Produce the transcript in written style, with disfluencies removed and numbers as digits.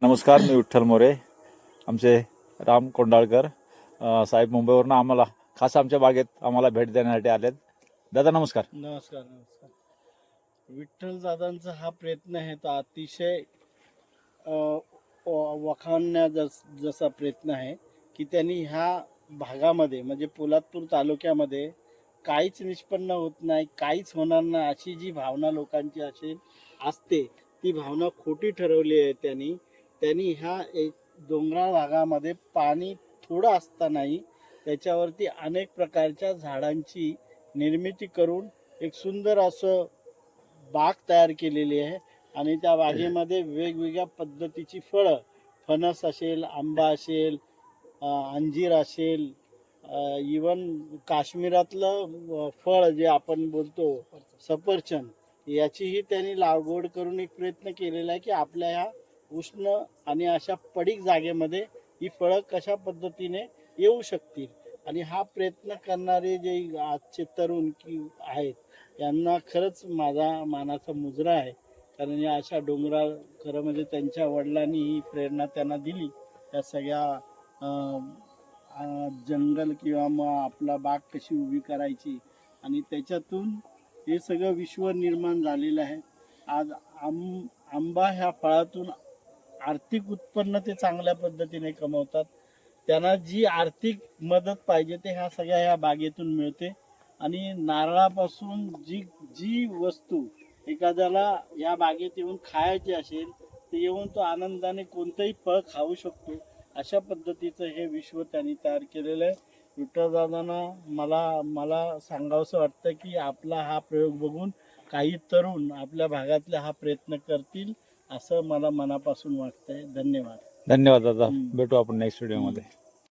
नमस्कार, मी विठ्ठल मोरे. आमचे राम कोंडाळकर साहेब मुंबईवरून आम्हाला खास आमच्या बागेत आम्हाला भेट देण्यासाठी आलेत. दादा नमस्कार. नमस्कार. विठ्ठल दादांचा हा प्रयत्न आहे तो अतिशय वखाणण्या जसा प्रयत्न आहे की त्यांनी ह्या भागामध्ये म्हणजे पोलादपूर तालुक्यामध्ये काहीच निष्पन्न होत नाही, काहीच होणार नाही अशी जी भावना लोकांची असते ती भावना खोटी ठरवली आहे. त्यांनी ह्या एक डोंगराळ भागामध्ये पाणी थोडं असतानाही त्याच्यावरती अनेक प्रकारच्या झाडांची निर्मिती करून एक सुंदर असं बाग तयार केलेली आहे. आणि त्या बागेमध्ये वेगवेगळ्या पद्धतीची फळं, फणस असेल, आंबा असेल, अंजीर असेल, इवन काश्मीरातलं फळ जे आपण बोलतो सफरचंद, याचीही त्यांनी लागवड करून एक प्रयत्न केलेला आहे की आपल्या ह्या उष्ण आणि अशा पडीक जागेमध्ये ही फळं कशा पद्धतीने येऊ शकतील. आणि हा प्रयत्न करणारे जे आजचे तरुण आहेत यांना खरंच माझा मानाचा मुजरा आहे. कारण या अशा डोंगराळ, खरं म्हणजे त्यांच्या वडिलांनी ही प्रेरणा त्यांना दिली त्या सगळ्या जंगल किंवा मग आपला बाग कशी उभी करायची, आणि त्याच्यातून हे सगळं विश्व निर्माण झालेलं आहे. आज आंबा ह्या फळातून आर्थिक उत्पन्न ते चांगल्या पद्धतीने कमवतात. त्यांना जी आर्थिक मदत पाहिजे ते ह्या सगळ्या ह्या बागेतून मिळते. आणि नारळापासून जी जी वस्तू एखाद्याला या बागेत येऊन खायची असेल ते येऊन तो आनंदाने कोणतंही फळ खाऊ शकतो. अशा पद्धतीचं हे विश्व त्यांनी तयार केलेलं आहे. विठ्ठलदादांना मला सांगावंसं वाटतं की आपला हा प्रयोग बघून काही तरुण आपल्या भागातले हा प्रयत्न करतील असं मला मनापासून वाटतंय. धन्यवाद. धन्यवाद दादा. भेटू आपण नेक्स्ट व्हिडिओमध्ये.